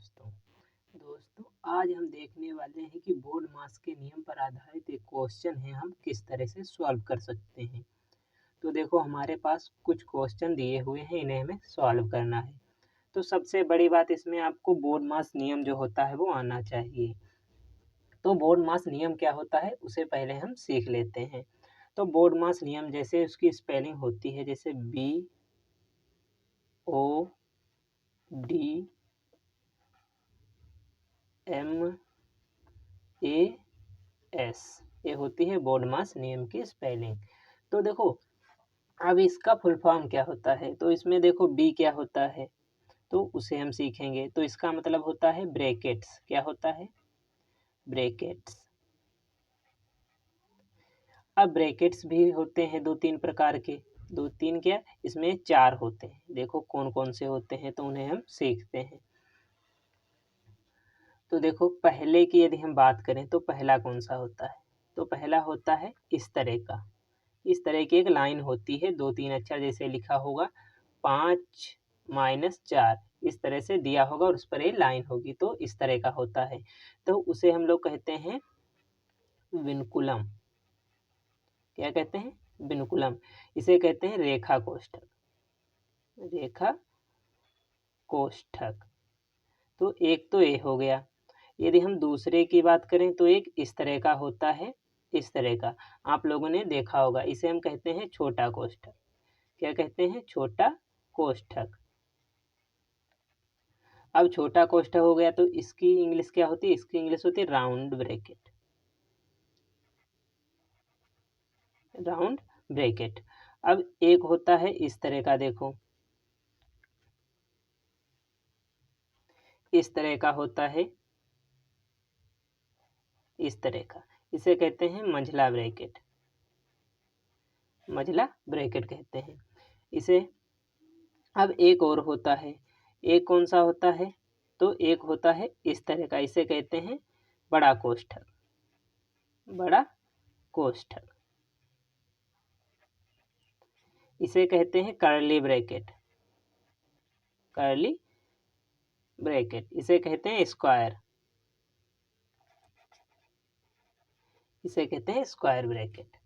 दोस्तों आज हम देखने वाले हैं कि बोर्ड मास के नियम पर आधारित एक क्वेश्चन है हम किस तरह से सॉल्व कर सकते हैं। तो देखो हमारे पास कुछ क्वेश्चन दिए हुए हैं, इन्हें हमें सॉल्व करना है। तो सबसे बड़ी बात इसमें आपको बोर्ड मास नियम जो होता है वो आना चाहिए। तो बोर्ड मास नियम क्या होता है उसे पहले हम सीख लेते हैं। तो बोर्ड मास नियम जैसे उसकी स्पेलिंग होती है, जैसे BODMAS, ये होती है बोर्ड मास नियम की स्पेलिंग। तो देखो अब इसका फुल फॉर्म क्या होता है, तो इसमें देखो बी क्या होता है तो उसे हम सीखेंगे। तो इसका मतलब होता है ब्रैकेट्स। क्या होता है? ब्रैकेट्स। अब ब्रैकेट्स भी होते हैं दो तीन प्रकार के, दो तीन क्या, इसमें चार होते हैं। देखो कौन कौन से होते हैं तो उन्हें हम सीखते हैं। तो देखो पहले की यदि हम बात करें तो पहला कौन सा होता है, तो पहला होता है इस तरह का। इस तरह की एक लाइन होती है, दो तीन अक्षर जैसे लिखा होगा 5-4, इस तरह से दिया होगा और उस पर एक लाइन होगी, तो इस तरह का होता है। तो उसे हम लोग कहते हैं विनकुलम। क्या कहते हैं? विनकुलम। इसे कहते हैं रेखा कोष्ठक। रेखा कोष्ठक। तो एक तो ये हो गया। यदि हम दूसरे की बात करें तो एक इस तरह का होता है, इस तरह का आप लोगों ने देखा होगा, इसे हम कहते हैं छोटा कोष्ठक। क्या कहते हैं? छोटा कोष्ठक। अब छोटा कोष्ठक हो गया तो इसकी इंग्लिश क्या होती है? इसकी इंग्लिश होती है राउंड ब्रैकेट। Round bracket. अब एक होता है इस तरह का, देखो इस तरह का होता है, इस तरह का, इसे कहते हैं मंझला ब्रैकेट। मंझला ब्रैकेट कहते हैं इसे। अब एक और होता है, एक कौन सा होता है, तो एक होता है इस तरह का, इसे कहते हैं बड़ा कोष्ठक। बड़ा कोष्ठक। इसे कहते हैं कर्ली ब्रैकेट। Curly bracket. इसे कहते हैं स्क्वायर। इसे कहते हैं स्क्वायर ब्रैकेट।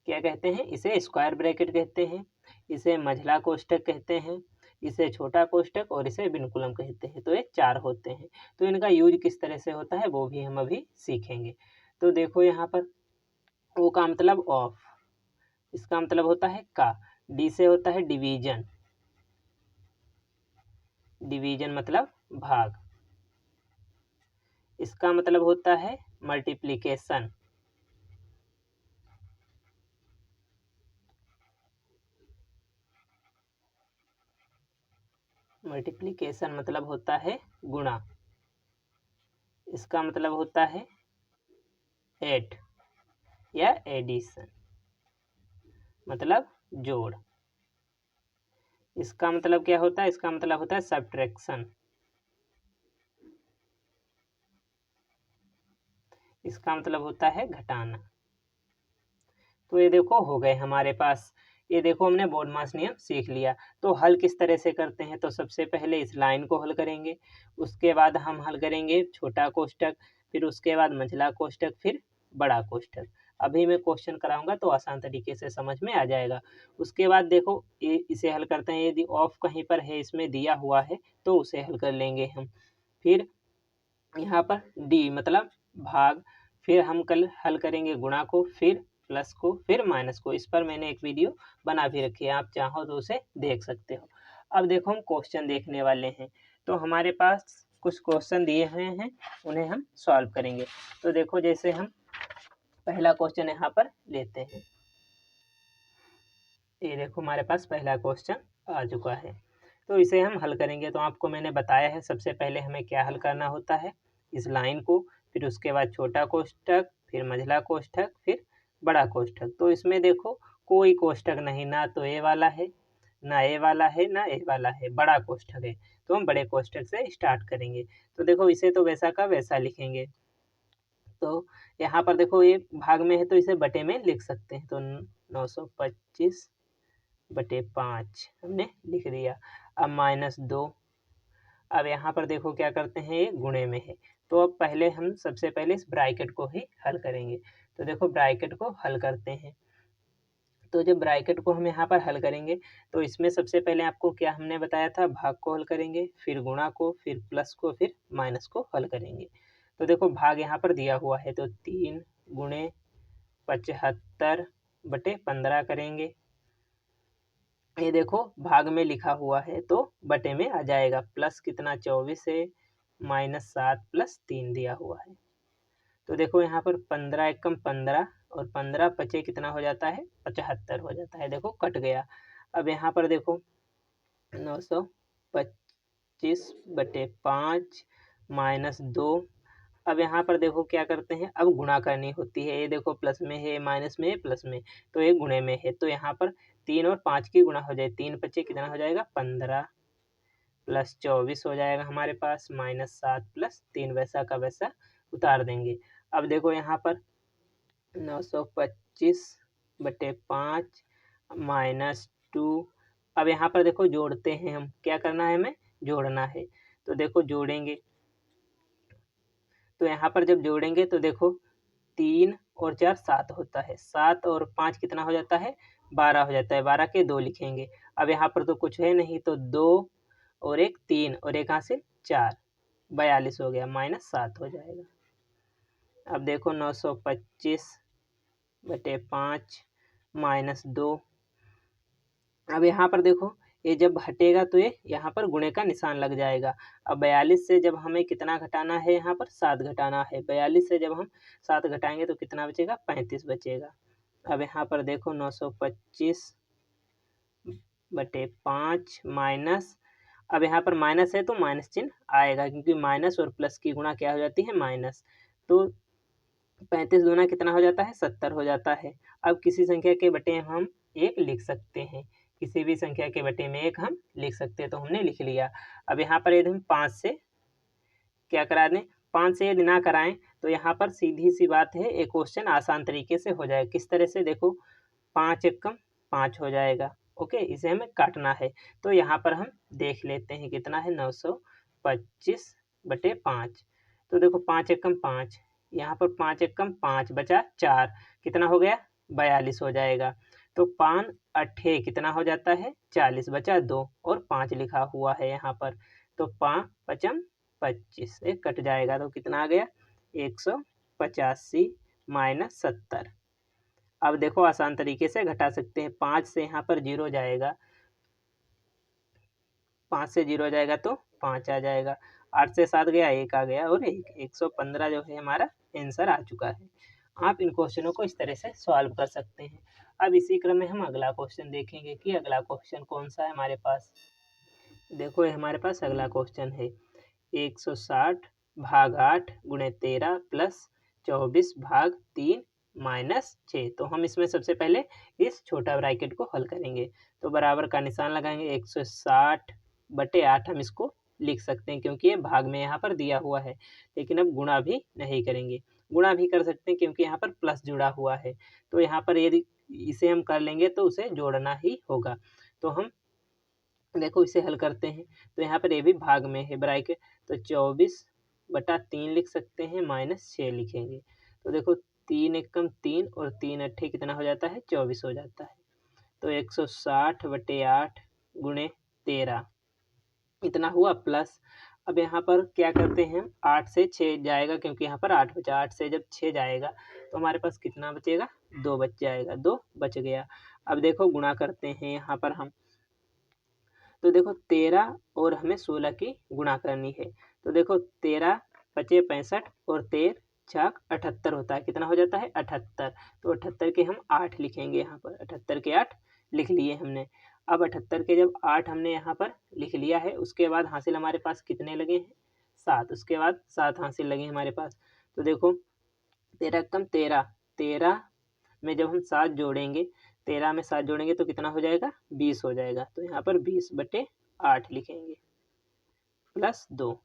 क्या कहते हैं? इसे स्क्वायर ब्रैकेट कहते हैं, इसे मंझला कोष्ठक कहते हैं, इसे छोटा कोष्ठक और इसे विनकुलम कहते हैं। तो ये चार होते हैं। तो इनका यूज किस तरह से होता है वो भी हम अभी सीखेंगे। तो देखो यहाँ पर ओ का मतलब ऑफ, इसका मतलब होता है का। डी से होता है डिवीजन। डिवीजन मतलब भाग। इसका मतलब होता है मल्टीप्लिकेशन। मल्टीप्लिकेशन मतलब होता है गुणा। इसका मतलब होता है ऐड या एडिशन, मतलब जोड़। इसका मतलब क्या होता है? इसका मतलब होता है सब्ट्रैक्शन। इसका मतलब होता है घटाना। तो ये देखो हो गए हमारे पास। ये देखो हमने बोर्ड मास नियम सीख लिया। तो हल किस तरह से करते हैं, तो सबसे पहले इस लाइन को हल करेंगे, उसके बाद हम हल करेंगे छोटा कोष्ठक, फिर उसके बाद मंझला कोष्ठक, फिर बड़ा कोष्ठक। अभी मैं क्वेश्चन कराऊंगा तो आसान तरीके से समझ में आ जाएगा। उसके बाद देखो ये इसे हल करते हैं, यदि ऑफ कहीं पर है इसमें दिया हुआ है तो उसे हल कर लेंगे हम। फिर यहाँ पर डी मतलब भाग, फिर हम कल हल करेंगे गुणा को, फिर प्लस को, फिर माइनस को। इस पर मैंने एक वीडियो बना भी रखी है, आप चाहो तो उसे देख सकते हो। अब देखो हम क्वेश्चन देखने वाले हैं। तो हमारे पास कुछ क्वेश्चन दिए हुए हैं, उन्हें हम सॉल्व करेंगे। तो देखो जैसे हम पहला क्वेश्चन यहाँ पर लेते हैं। ये देखो हमारे पास पहला क्वेश्चन आ चुका है। तो इसे हम हल करेंगे। तो आपको मैंने बताया है सबसे पहले हमें क्या हल करना होता है, इस लाइन को, फिर उसके बाद छोटा कोष्ठक, फिर मंझला कोष्ठक, फिर बड़ा कोष्ठक। तो इसमें देखो कोई कोष्ठक नहीं, ना तो ए वाला है, ना ए वाला है, ना ए वाला है, बड़ा कोष्ठक है। तो हम बड़े कोष्ठक से स्टार्ट करेंगे। तो देखो इसे तो वैसा का वैसा लिखेंगे। तो यहाँ पर देखो ये भाग में है तो इसे बटे में लिख सकते हैं। तो 925/5 हमने लिख दिया। अब -2, अब यहाँ पर देखो क्या करते हैं, ये गुणे में है। तो अब पहले हम सबसे पहले इस ब्रैकेट को ही हल करेंगे। तो देखो ब्रैकेट को हल करते हैं। तो जब ब्रैकेट को हम यहाँ पर हल करेंगे तो इसमें सबसे पहले आपको क्या हमने बताया था, भाग को हल करेंगे, फिर गुणा को, फिर प्लस को, फिर माइनस को हल करेंगे। तो देखो भाग यहाँ पर दिया हुआ है, तो 3 गुणे 75/15 करेंगे। ये देखो भाग में लिखा हुआ है तो बटे में आ जाएगा। प्लस कितना 24 है, -7 + 3 दिया हुआ है। तो देखो यहाँ पर 15 एकम 15 और 15 पचे कितना हो जाता है, 75 हो जाता है। देखो कट गया। अब यहाँ पर देखो 925/5 -2। अब यहाँ पर देखो क्या करते हैं, अब गुणा करनी होती है। ये देखो प्लस में है, माइनस में है, प्लस में, तो ये गुणे में है। तो यहाँ पर 3 और 5 की गुणा हो जाए, 3 पचे कितना हो जाएगा, 15 + 24 हो जाएगा हमारे पास, -7 + 3 वैसा का वैसा उतार देंगे। अब देखो यहाँ पर 925/5 -2। अब यहाँ पर देखो जोड़ते हैं हम, क्या करना है, हमें जोड़ना है। तो देखो जोड़ेंगे, तो यहाँ पर जब जोड़ेंगे तो देखो 3 और 4 7 होता है, 7 और 5 कितना हो जाता है, 12 हो जाता है। 12 के 2 लिखेंगे। अब यहाँ पर तो कुछ है नहीं, तो 2 और 1 3 और 1 हासिल 4, 42 हो गया, -7 हो जाएगा। अब देखो 925/5 -2। अब यहाँ पर देखो ये जब हटेगा तो ये यहाँ पर गुणे का निशान लग जाएगा। अब 42 से जब हमें कितना घटाना है, यहाँ पर 7 घटाना है। 42 से जब हम 7 घटाएंगे तो कितना बचेगा, 35 बचेगा। अब यहाँ पर देखो 925/5 माइनस, अब यहाँ पर माइनस है तो माइनस चिन्ह आएगा, क्योंकि माइनस और प्लस की गुणा क्या हो जाती है, माइनस। तो 35 दूना कितना हो जाता है, 70 हो जाता है। अब किसी संख्या के बटे हम 1 लिख सकते हैं, किसी भी संख्या के बटे में 1 हम लिख सकते हैं, तो हमने लिख लिया। अब यहाँ पर यदि हम 5 से क्या करा दें, 5 से यदि ना कराएं तो यहाँ पर सीधी सी बात है, एक क्वेश्चन आसान तरीके से हो जाएगा। किस तरह से, देखो 5 एकम 5 हो जाएगा। ओके, इसे हमें काटना है। तो यहाँ पर हम देख लेते हैं कितना है, 925/5। तो देखो 5 एकम 5, यहाँ पर 5 एकम 5 बचा 4, कितना हो गया, 42 हो जाएगा। तो 5 अट्ठे कितना हो जाता है, 40, बचा 2 और 5 लिखा हुआ है यहाँ पर। तो 5 पचम 25, एक कट जाएगा तो कितना आ गया, 185 - 70। अब देखो आसान तरीके से घटा सकते हैं। 5 से यहाँ पर 0 जाएगा, 5 से 0 जाएगा तो 5 आ जाएगा। 8 से 7 गया, 1 आ गया और 115 जो है हमारा आंसर आ चुका है। आप इन क्वेश्चनों को इस तरह से सॉल्व कर सकते हैं। अब इसी क्रम में हम अगला क्वेश्चन देखेंगे कि अगला क्वेश्चन कौन सा है हमारे पास। देखो ये हमारे पास अगला क्वेश्चन है, 160 भाग 8 गुणे 13 प्लस 24 भाग 3 -6। तो हम इसमें सबसे पहले इस छोटा ब्रैकेट को हल करेंगे। तो बराबर का निशान लगाएंगे, 160/8 हम इसको लिख सकते हैं, क्योंकि ये भाग में यहाँ पर दिया हुआ है। लेकिन अब गुणा भी नहीं करेंगे, गुणा भी कर सकते हैं क्योंकि यहाँ पर प्लस जुड़ा हुआ है। तो यहाँ पर यदि इसे हम कर लेंगे तो उसे जोड़ना ही होगा। तो हम देखो इसे हल करते हैं। तो यहाँ पर ये भी भाग में है ब्रैकेट, तो 24/3 लिख सकते हैं, -6 लिखेंगे। तो देखो 3 एकम 3 और 3 अट्ठे कितना हो जाता है, 24 हो जाता है। तो 160/8 गुणे 13 इतना हुआ प्लस। अब यहाँ पर क्या करते हैं, 8 से 6 जाएगा, क्योंकि यहाँ पर 8 बचा। 8 से जब 6 जाएगा तो हमारे पास कितना बचेगा, 2 बच जाएगा, 2 बच गया। अब देखो गुणा करते हैं यहाँ पर हम। तो देखो 13 और हमें 16 की गुणा करनी है। तो देखो 13 पचे 65 और 13 छक 78 होता है, कितना हो जाता है, 78। तो 78 के हम 8 लिखेंगे यहाँ पर, 78 के 8 लिख लिए हमने। अब 78 के जब 8 हमने यहाँ पर लिख लिया है, उसके बाद हासिल हमारे पास कितने लगे हैं, 7। उसके बाद 7 हासिल लगे हमारे पास। तो देखो 13 कम 13, 13 में जब हम 7 जोड़ेंगे, 13 में 7 जोड़ेंगे तो कितना हो जाएगा, 20 हो जाएगा। तो यहाँ पर 20/8 लिखेंगे प्लस 2।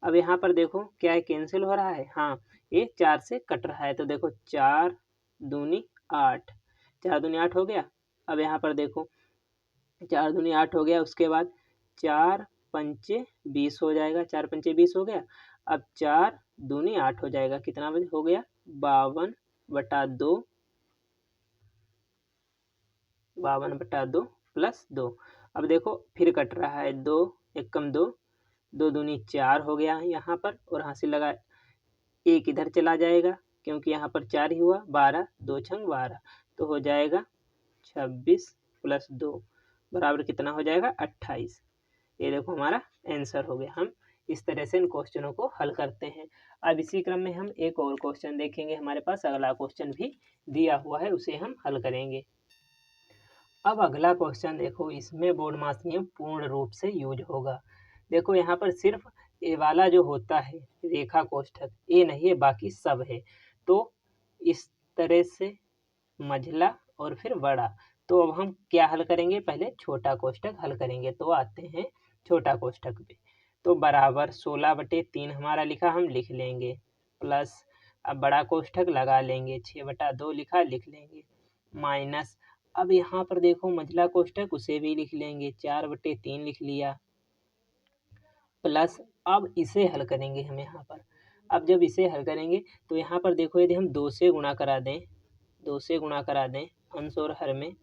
अब यहाँ पर देखो क्या है, कैंसिल हो रहा है, हाँ ये 4 से कट रहा है। तो देखो 4 दूनी 8, 4 दूनी 8 हो गया। अब यहाँ पर देखो 4 दूनी 8 हो गया, उसके बाद 4 पंचे 20 हो जाएगा, 4 पंचे 20 हो गया। अब 4 दूनी 8 हो जाएगा, कितना हो गया 52/2, 52/2 प्लस 2। अब देखो फिर कट रहा है, 2 एक कम 2, 2 दूनी 4 हो गया यहाँ पर, और हासिल लगा 1 इधर चला जाएगा क्योंकि यहाँ पर 4 ही हुआ, 12 2 छंग 12, तो हो जाएगा 26 प्लस 2 बराबर कितना हो जाएगा 28। ये देखो हमारा आंसर हो गया। हम इस तरह से इन क्वेश्चनों को हल करते हैं। अब इसी क्रम में हम एक और क्वेश्चन देखेंगे, हमारे पास अगला क्वेश्चन भी दिया हुआ है, उसे हम हल करेंगे। अब अगला क्वेश्चन देखो, इसमें बोडमास नियम पूर्ण रूप से यूज होगा। देखो यहाँ पर सिर्फ ए वाला जो होता है रेखा कोष्ठक, ए नहीं है, बाकी सब है। तो इस तरह से मझला और फिर बड़ा। तो अब हम क्या हल करेंगे, पहले छोटा कोष्ठक हल करेंगे। तो आते हैं छोटा कोष्ठक पे। तो बराबर 16/3 हमारा लिखा, हम लिख लेंगे, प्लस अब बड़ा कोष्ठक लगा लेंगे, 6/2 लिखा, लिख लेंगे, माइनस अब यहाँ पर देखो मझला कोष्ठक उसे भी लिख लेंगे, 4/3 लिख लिया, प्लस अब इसे हल करेंगे हम यहाँ पर। अब जब इसे हल करेंगे तो यहाँ पर देखो यदि हम 2 से गुणा करा दें, 2 से गुणा करा दें अंश और हर में,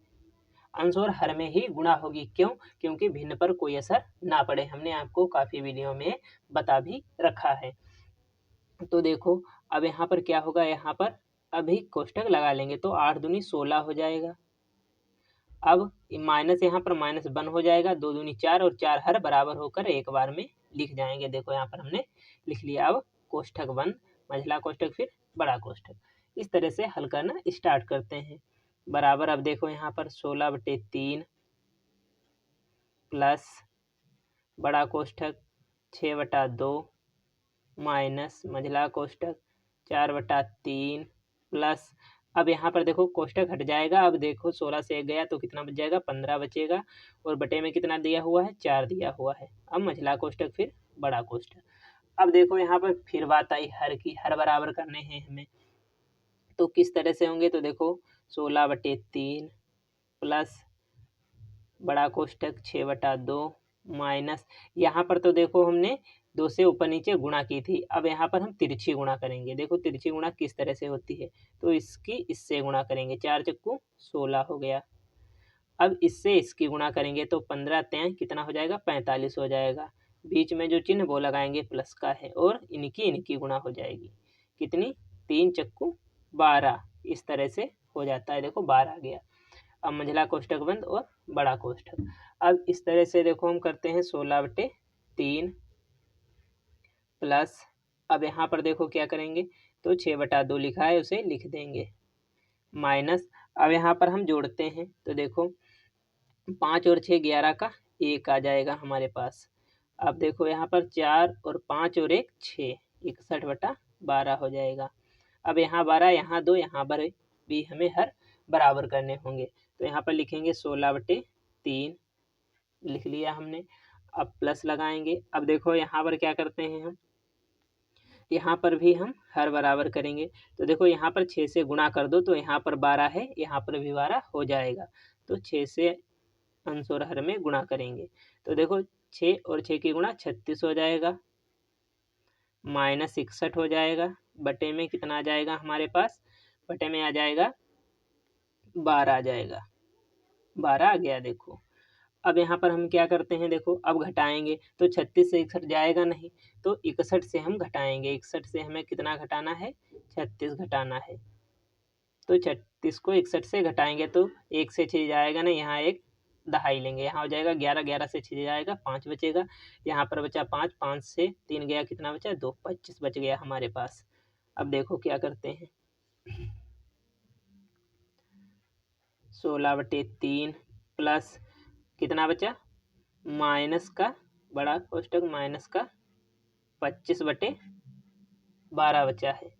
अंश और हर में ही गुणा होगी, क्यों, क्योंकि भिन्न पर कोई असर ना पड़े, हमने आपको काफ़ी वीडियो में बता भी रखा है। तो देखो अब यहाँ पर क्या होगा, यहाँ पर अभी कोष्ठक लगा लेंगे तो 8 दूनी 16 हो जाएगा। अब माइनस यहाँ पर माइनस 1 हो जाएगा, 2 दूनी 4 और 4 हर बराबर होकर एक बार में लिख जाएंगे। देखो यहाँ पर हमने लिख लिया। अब कोष्ठक 1 मझला कोष्ठक फिर बड़ा कोष्ठक, इस तरह से हल करना स्टार्ट करते हैं। बराबर अब देखो यहाँ पर 16/3 प्लस बड़ा कोष्ठक 6/2 माइनस मझला कोष्ठक 4/3 प्लस अब यहाँ पर देखो कोष्ठक हट जाएगा। अब देखो 16 से 1 गया तो कितना बच जाएगा, 15 बचेगा, और बटे में कितना दिया हुआ है, 4 दिया हुआ है। अब मझला कोष्ठक फिर बड़ा कोष्ठक। अब देखो यहाँ पर फिर बात आई हर की, हर बराबर करने हैं हमें, तो किस तरह से होंगे, तो देखो 16/3 प्लस बड़ा कोष्ठक 6/2 माइनस यहाँ पर तो देखो हमने 2 से ऊपर नीचे गुणा की थी, अब यहाँ पर हम तिरछी गुणा करेंगे। देखो तिरछी गुणा किस तरह से होती है, तो इसकी इससे गुणा करेंगे, 4 चक्कू 16 हो गया। अब इससे इसकी गुणा करेंगे तो 15 3 कितना हो जाएगा, 45 हो जाएगा। बीच में जो चिन्ह वो लगाएंगे प्लस का है, और इनकी गुणा हो जाएगी, कितनी, 3 चक्कू 12, इस तरह से हो जाता है। देखो 12 आ गया। अब मझला कोष्ठक बंद और बड़ा कोष्ठक। अब इस तरह से देखो हम करते हैं 16/3 प्लस अब यहाँ पर देखो क्या करेंगे, तो 6/2 लिखा है उसे लिख देंगे, माइनस अब यहाँ पर हम जोड़ते हैं तो देखो 5 और 6 11 का 1 आ जाएगा हमारे पास। अब देखो यहाँ पर 4 और 5 और 1 6, 61/12 हो जाएगा। अब यहाँ 12 यहाँ 2 यहाँ पर भी हमें हर बराबर करने होंगे, तो यहाँ पर लिखेंगे 16/3 लिख लिया हमने। अब प्लस लगाएंगे। अब देखो यहाँ पर क्या करते हैं हम, यहाँ पर भी हम हर बराबर करेंगे, तो देखो यहाँ पर 6 से गुणा कर दो तो यहाँ पर 12 है, यहाँ पर भी 12 हो जाएगा, तो 6 से अंश और हर में गुणा करेंगे, तो देखो 6 और 6 की गुणा 36 हो जाएगा, माइनस 61 हो जाएगा, बटे में कितना आ जाएगा हमारे पास, बटे में आ जाएगा 12 आ जाएगा, 12 आ गया। देखो अब यहाँ पर हम क्या करते हैं, देखो अब घटाएंगे तो 36 से 61 जाएगा नहीं, तो 61 से हम घटाएंगे, 61 से हमें कितना घटाना है, 36 घटाना है, तो 36 को 61 से घटाएंगे तो 1 से 6 जाएगा नहीं, यहाँ एक दहाई लेंगे, यहाँ हो जाएगा 11, 11 से 6 जाएगा 5 बचेगा, यहाँ पर बचा 5, 5 से 3 गया कितना बचा 2, 25 बच गया हमारे पास। अब देखो क्या करते हैं, 16/3 प्लस कितना बचा, माइनस का बड़ा कोष्ठक माइनस का 25/12 बचा है।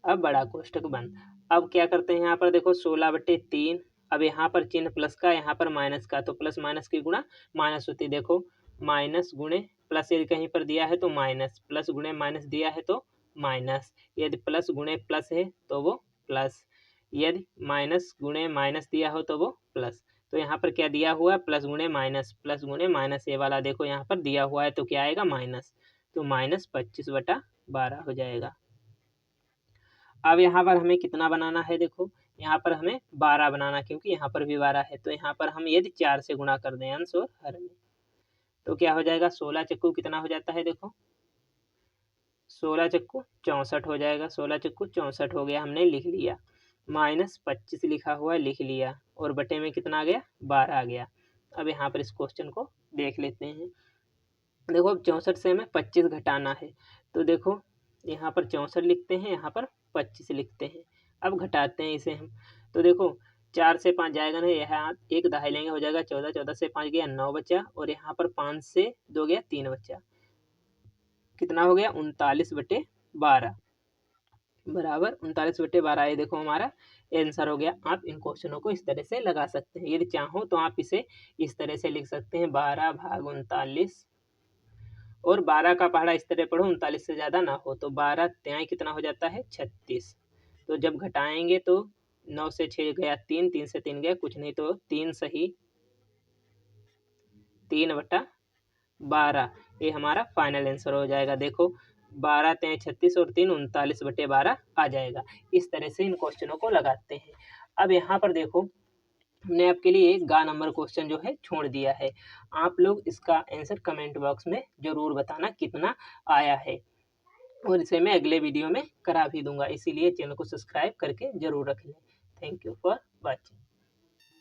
अब बड़ा कोष्ठक बंद। अब क्या करते हैं, यहाँ पर देखो 16/3, अब यहाँ पर चिन्ह प्लस का, यहाँ पर माइनस का, तो प्लस माइनस की गुणा माइनस होती है। देखो माइनस गुणे प्लस यदि कहीं पर दिया है तो माइनस, प्लस गुणे माइनस दिया है तो माइनस, यदि प्लस गुणे प्लस है तो वो प्लस, यदि माइनस गुणे माइनस दिया हो तो वो प्लस। तो यहाँ पर क्या दिया हुआ है, प्लस गुणे माइनस, ये वाला देखो यहाँ पर दिया हुआ है तो क्या आएगा माइनस, तो -25/12 हो जाएगा। अब यहाँ पर हमें कितना बनाना है, देखो यहाँ पर हमें 12 बनाना, क्योंकि यहाँ पर भी 12 है। तो यहाँ पर हम यदि 4 से गुणा कर दें अंश और हर में, तो क्या हो जाएगा, 16 चक्कू कितना हो जाता है, देखो 16 चक्कू 64 हो जाएगा, 16 चक्कू 64 हो गया, हमने लिख लिया। -25 लिखा हुआ है, लिख लिया, और बटे में कितना आ गया, 12 आ गया। अब यहाँ पर इस क्वेश्चन को देख लेते हैं। देखो अब 64 से हमें 25 घटाना है, तो देखो यहाँ पर 64 लिखते हैं, यहाँ पर 25 लिखते हैं। अब घटाते हैं इसे हम, तो देखो 4 से 5 जाएगा नहीं, यहाँ एक दहाई लेंगे, हो जाएगा 14, 14 से 5 गया 9 बचा, और यहाँ पर 5 से 2 गया 3 बचा, कितना हो गया 39/12 बराबर 39/12। ये देखो हमारा आंसर हो गया। आप इन क्वेश्चनों को इस तरह से लगा सकते हैं, यदि चाहो तो आप इसे इस तरह से लिख सकते हैं, 12 भाग 39, और 12 का पहाड़ा इस तरह पढ़ो 39 से ज़्यादा ना हो, तो 12 त्याई कितना हो जाता है 36। तो जब घटाएंगे तो 9 से 6 गया 3, 3 से 3 गया कुछ नहीं, तो 3 सही 3/12, ये हमारा फाइनल आंसर हो जाएगा। देखो 12 त्याई 36 और 3 39/12 आ जाएगा। इस तरह से इन क्वेश्चनों को लगाते हैं। अब यहाँ पर देखो हमने आपके लिए एक गा नंबर क्वेश्चन जो है छोड़ दिया है, आप लोग इसका आंसर कमेंट बॉक्स में जरूर बताना कितना आया है, और इसे मैं अगले वीडियो में करा भी दूंगा, इसीलिए चैनल को सब्सक्राइब करके जरूर रख लें। Thank you for watching.